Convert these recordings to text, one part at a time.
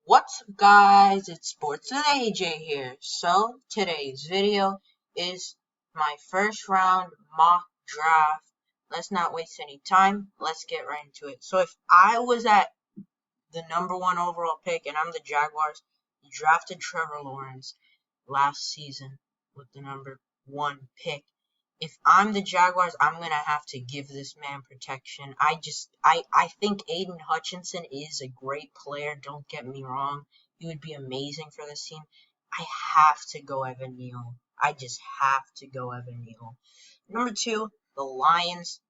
What's up, guys? It's Sports with AJ here. So, today's video is my first round mock draft. Let's not waste any time. Let's get right into it. So, if I was at the #1 overall pick and I'm the Jaguars, drafted Trevor Lawrence last season with the #1 pick. If I'm the Jaguars, I'm going to have to give this man protection. I think Aiden Hutchinson is a great player. Don't get me wrong. He would be amazing for this team. I have to go Evan Neal. I just have to go Evan Neal. #2, the Lions.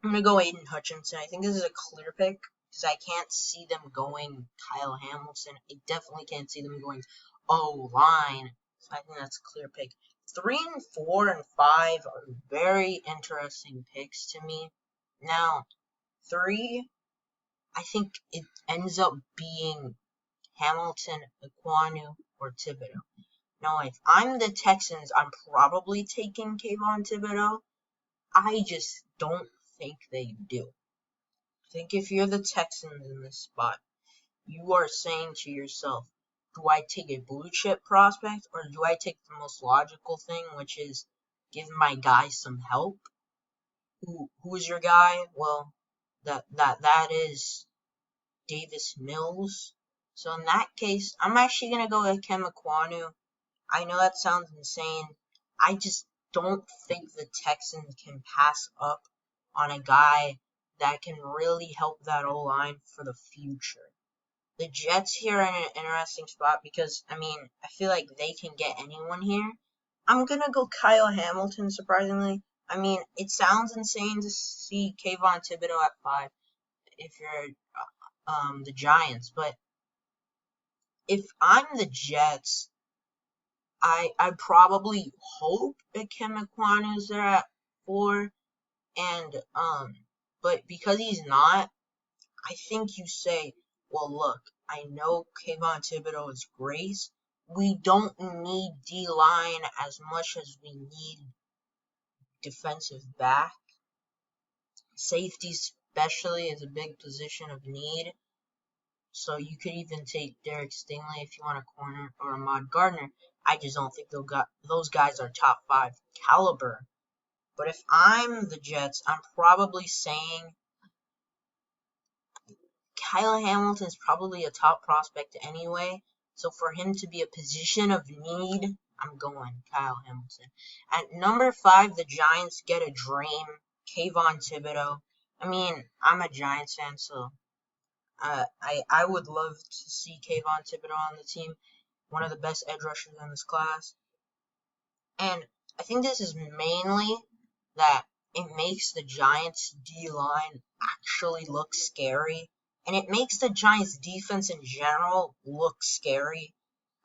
I'm going to go Aiden Hutchinson. I think this is a clear pick because I can't see them going Kyle Hamilton. I definitely can't see them going O-line. So I think that's a clear pick. 3 and 4 and 5 are very interesting picks to me. Now, 3, I think it ends up being Hamilton, Ekwonu, or Thibodeaux. Now, if I'm the Texans, I'm probably taking Kayvon Thibodeaux. I just don't think they do. I think if you're the Texans in this spot, you are saying to yourself, do I take a blue chip prospect or do I take the most logical thing, which is give my guy some help? Who's your guy? Well, that is Davis Mills. So in that case, I'm actually gonna go with Ken Ekwonu. I know that sounds insane. I just don't think the Texans can pass up on a guy that can really help that O-line for the future. The Jets here are in an interesting spot because, I feel like they can get anyone here. I'm going to go Kyle Hamilton, surprisingly. It sounds insane to see Kayvon Thibodeaux at 5 if you're the Giants, but if I'm the Jets, I probably hope that Ken Ekwonu is there at 4, and but because he's not, I think you say, well, look, I know Kayvon Thibodeaux is great. We don't need D-line as much as we need defensive back. Safety especially is a big position of need. So you could even take Derek Stingley if you want a corner or Ahmad Gardner. I just don't think those guys are top 5 caliber. But if I'm the Jets, I'm probably saying Kyle Hamilton is probably a top prospect anyway, so for him to be a position of need, I'm going Kyle Hamilton. At #5, the Giants get a dream, Kayvon Thibodeaux. I'm a Giants fan, so I would love to see Kayvon Thibodeaux on the team, one of the best edge rushers in this class. And I think this is mainly that it makes the Giants D-line actually look scary. And it makes the Giants defense in general look scary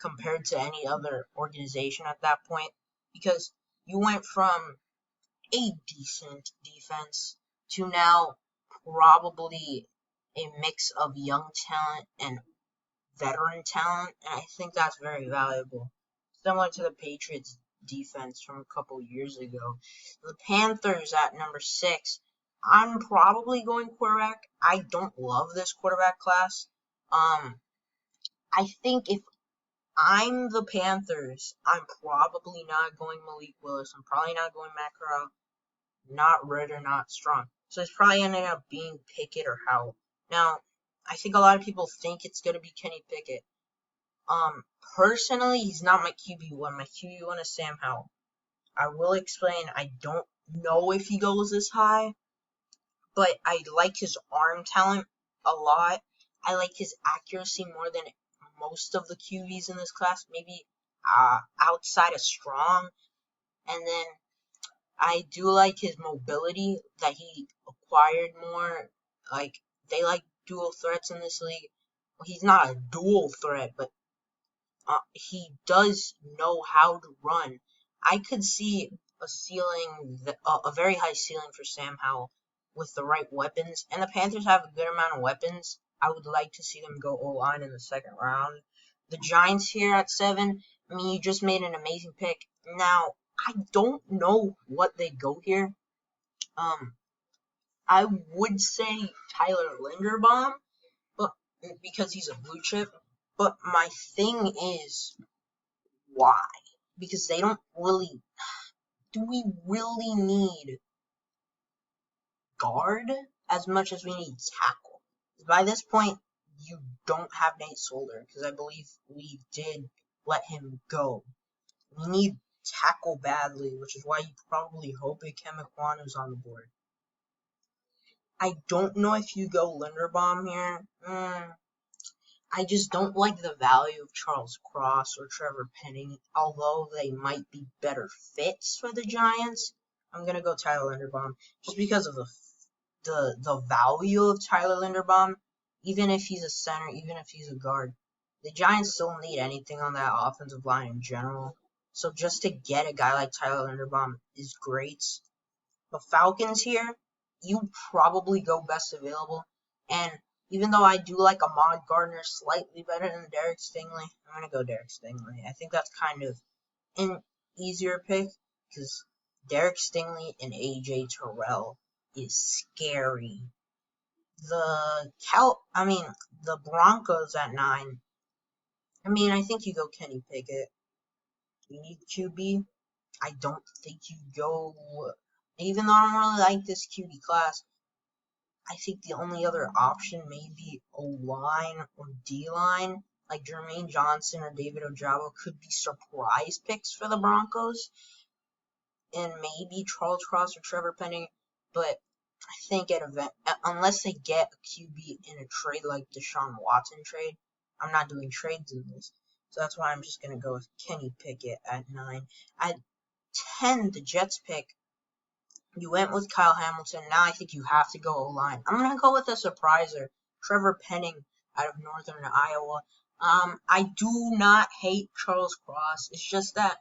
compared to any other organization at that point. Because you went from a decent defense to now probably a mix of young talent and veteran talent. And I think that's very valuable. Similar to the Patriots defense from a couple years ago. The Panthers at #6. I'm probably going quarterback. I don't love this quarterback class. I think if I'm the Panthers, I'm probably not going Malik Willis. I'm probably not going Matt Corral. Not Ritter, not Strong. So it's probably ending up being Pickett or Howell. Now, I think a lot of people think it's going to be Kenny Pickett. Personally, he's not my QB1. My QB1 is Sam Howell. I will explain, I don't know if he goes this high, but I like his arm talent a lot. I like his accuracy more than most of the QBs in this class, maybe outside of Strong. And then I do like his mobility that he acquired more. Like, they like dual threats in this league. Well, he's not a dual threat, but he does know how to run. I could see a very high ceiling for Sam Howell with the right weapons. And the Panthers have a good amount of weapons. I would like to see them go O-line in the second round. The Giants here at 7, you just made an amazing pick. Now, I don't know what they go here. I would say Tyler Linderbaum, but because he's a blue chip. But my thing is, why? Because they don't really... Do we really need guard as much as we need tackle? By this point, you don't have Nate Solder, because I believe we did let him go. We need tackle badly, which is why you probably hope Ikem Ekwonu's on the board. I don't know if you go Linderbaum here. I just don't like the value of Charles Cross or Trevor Penning, although they might be better fits for the Giants. I'm gonna go Tyler Linderbaum just because of the value of Tyler Linderbaum. Even if he's a center, even if he's a guard, the Giants don't need anything on that offensive line in general. So just to get a guy like Tyler Linderbaum is great. The Falcons here, you probably go best available. And even though I do like Ahmad Gardner slightly better than Derek Stingley, I'm going to go Derek Stingley. I think that's kind of an easier pick because Derek Stingley and A.J. Terrell is scary. The Broncos at 9. I think you go Kenny Pickett. You need QB. I don't think you go... Even though I don't really like this QB class, I think the only other option may be O-line or D-line, like Jermaine Johnson or David Ojabo could be surprise picks for the Broncos, and maybe Charles Cross or Trevor Penning, but I think unless they get a QB in a trade like Deshaun Watson trade, I'm not doing trades in this. So that's why I'm just going to go with Kenny Pickett at 9. At 10, the Jets pick. You went with Kyle Hamilton. Now I think you have to go O-line. I'm going to go with a surpriser, Trevor Penning out of Northern Iowa. I do not hate Charles Cross. It's just that,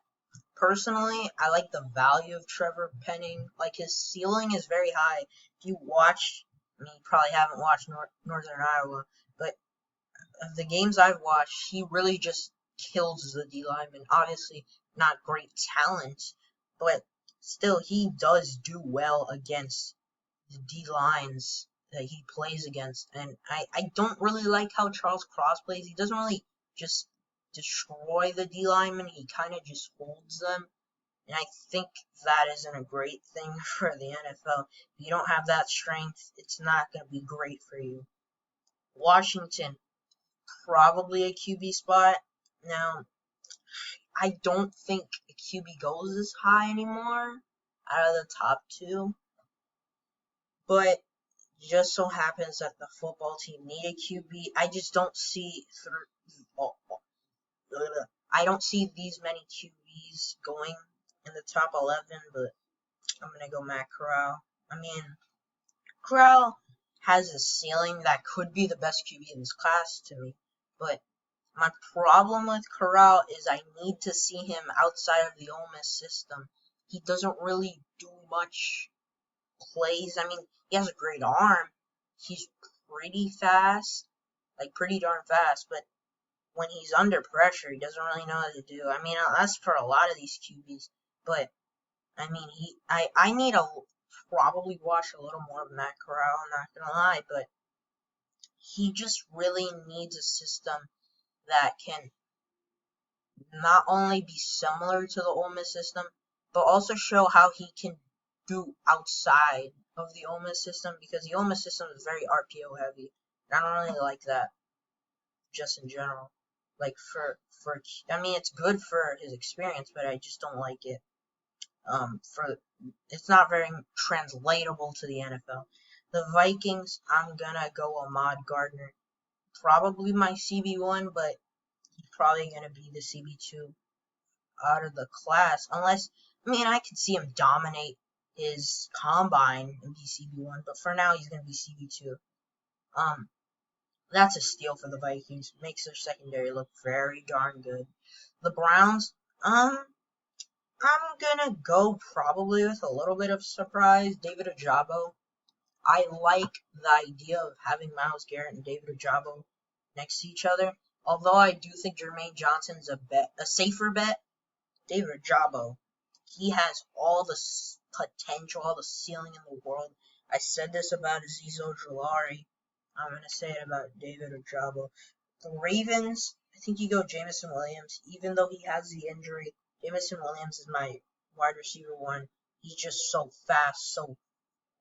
personally, I like the value of Trevor Penning. Like, his ceiling is very high. If you watch, you probably haven't watched Northern Iowa, but of the games I've watched, he really just kills the D lineman. Obviously, not great talent, but still, he does do well against the D lines that he plays against. And I don't really like how Charles Cross plays. He doesn't really just destroy the D linemen. He kind of just holds them. And I think that isn't a great thing for the NFL. If you don't have that strength, it's not going to be great for you. Washington, probably a QB spot. Now, I don't think a QB goes as high anymore out of the top 2. But just so happens that the football team need a QB. I just don't see I don't see these many QBs going in the top 11, but I'm going to go Matt Corral. Corral has a ceiling that could be the best QB in this class to me, but my problem with Corral is I need to see him outside of the Ole Miss system. He doesn't really do much plays. He has a great arm. He's pretty fast, pretty darn fast, but when he's under pressure, he doesn't really know what to do. That's for a lot of these QBs, but, I need to probably watch a little more of Matt Corral, I'm not gonna lie, but he just really needs a system that can not only be similar to the Ole Miss system, but also show how he can do outside of the Ole Miss system, because the Ole Miss system is very RPO heavy. And I don't really like that, just in general. It's good for his experience, but I just don't like it. It's not very translatable to the NFL. The Vikings, I'm gonna go Ahmad Gardner. Probably my CB1, but he's probably gonna be the CB2 out of the class, unless, I could see him dominate his combine and be CB1, but for now he's going to be CB2. That's a steal for the Vikings. Makes their secondary look very darn good. The Browns, I'm going to go probably with a little bit of surprise, David Ojabo. I like the idea of having Myles Garrett and David Ojabo next to each other, although I do think Jermaine Johnson's a safer bet. David Ojabo, he has all the potential, all the ceiling in the world. I said this about Azeez Ojulari. I'm going to say it about David Ojabo. The Ravens, I I think you go Jameson Williams. Even though he has the injury, Jameson Williams is my wide receiver 1. He's just so fast, so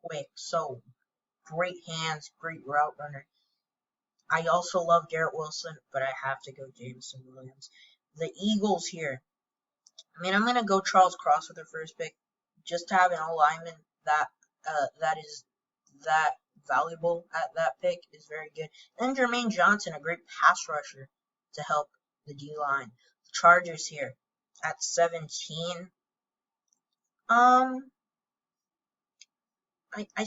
quick, so great hands, great route runner. I also love Garrett Wilson, but I have to go Jameson Williams. The Eagles here. I mean, I'm going to go Charles Cross with their first pick. Just to have an O-lineman that is that valuable at that pick is very good. And Jermaine Johnson, a great pass rusher to help the D-line. The Chargers here at 17. I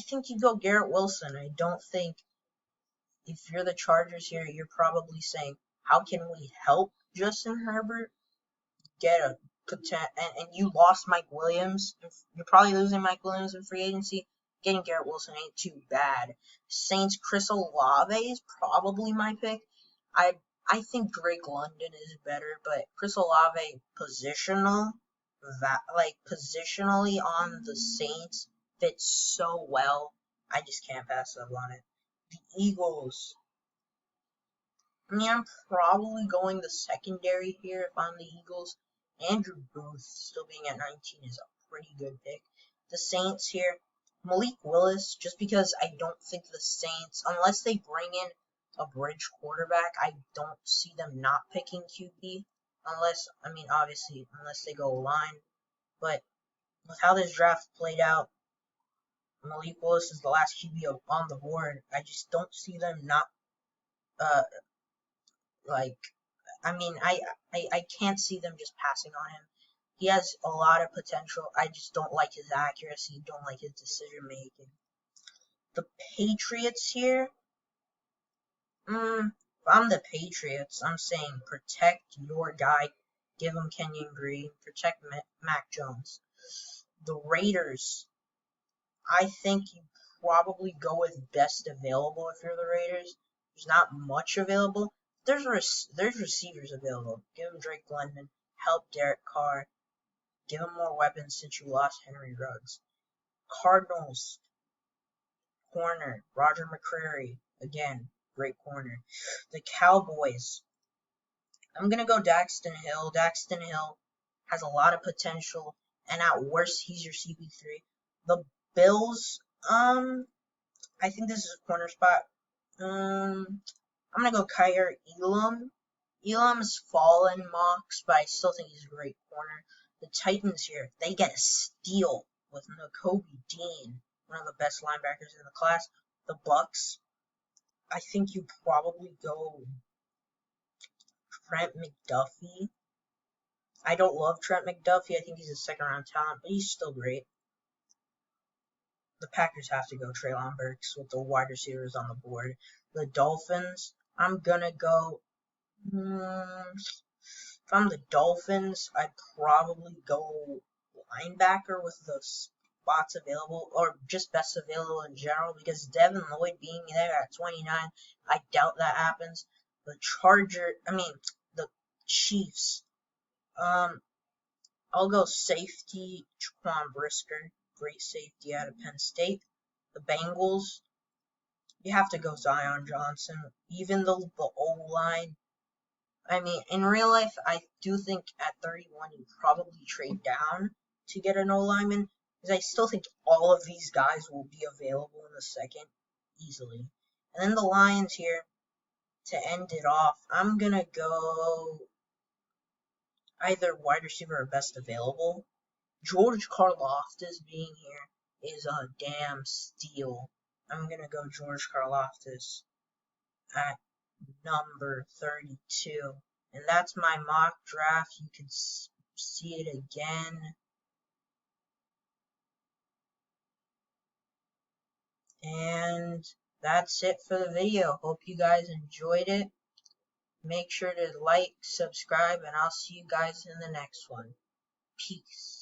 think you go Garrett Wilson. I don't think if you're the Chargers here, you're probably saying, how can we help Justin Herbert get a and you lost Mike Williams. You're probably losing Mike Williams in free agency. Getting Garrett Wilson ain't too bad. Saints Chris Olave is probably my pick. I think Drake London is better, but Chris Olave positionally on the Saints fits so well. I just can't pass up on it. The Eagles. I mean, I'm probably going the secondary here if I'm the Eagles. Andrew Booth, still being at 19, is a pretty good pick. The Saints here, Malik Willis, just because I don't think the Saints, unless they bring in a bridge quarterback, I don't see them not picking QB. Obviously, unless they go line. But with how this draft played out, Malik Willis is the last QB on the board. I just don't see them not, I can't see them just passing on him. He has a lot of potential. I just don't like his accuracy, don't like his decision making. The Patriots here. If I'm the Patriots, I'm saying protect your guy. Give him Kenyon Green. Protect Mac Jones. The Raiders. I think you probably go with best available if you're the Raiders. There's not much available. There's receivers available. Give him Drake London. Help Derek Carr. Give him more weapons since you lost Henry Ruggs. Cardinals. Corner. Roger McCreary. Again, great corner. The Cowboys. I'm going to go Daxton Hill. Daxton Hill has a lot of potential. And at worst, he's your CP3. The Bills. I think this is a corner spot. I'm going to go Kyer Elam. Elam's fallen mocks, but I still think he's a great corner. The Titans here, they get a steal with Nakobe Dean, one of the best linebackers in the class. The Bucks, I think you probably go Trent McDuffie. I don't love Trent McDuffie. I think he's a second-round talent, but he's still great. The Packers have to go Treylon Burks with the wide receivers on the board. The Dolphins, I'm going to go... If I'm the Dolphins, I'd probably go linebacker with the spots available, or just best available in general, because Devin Lloyd being there at 29, I doubt that happens. The Chiefs, I'll go safety, Jaquan Brisker, great safety out of Penn State. The Bengals, you have to go Zion Johnson, even though the O-line, in real life, I do think at 31 you probably trade down to get an O-lineman, because I still think all of these guys will be available in the second easily. And then the Lions here, to end it off, I'm going to go either wide receiver or best available. George Karlaftis being here is a damn steal. I'm going to go George Karlaftis at number 32. And that's my mock draft. You can see it again. And that's it for the video. Hope you guys enjoyed it. Make sure to like, subscribe, and I'll see you guys in the next one. Peace.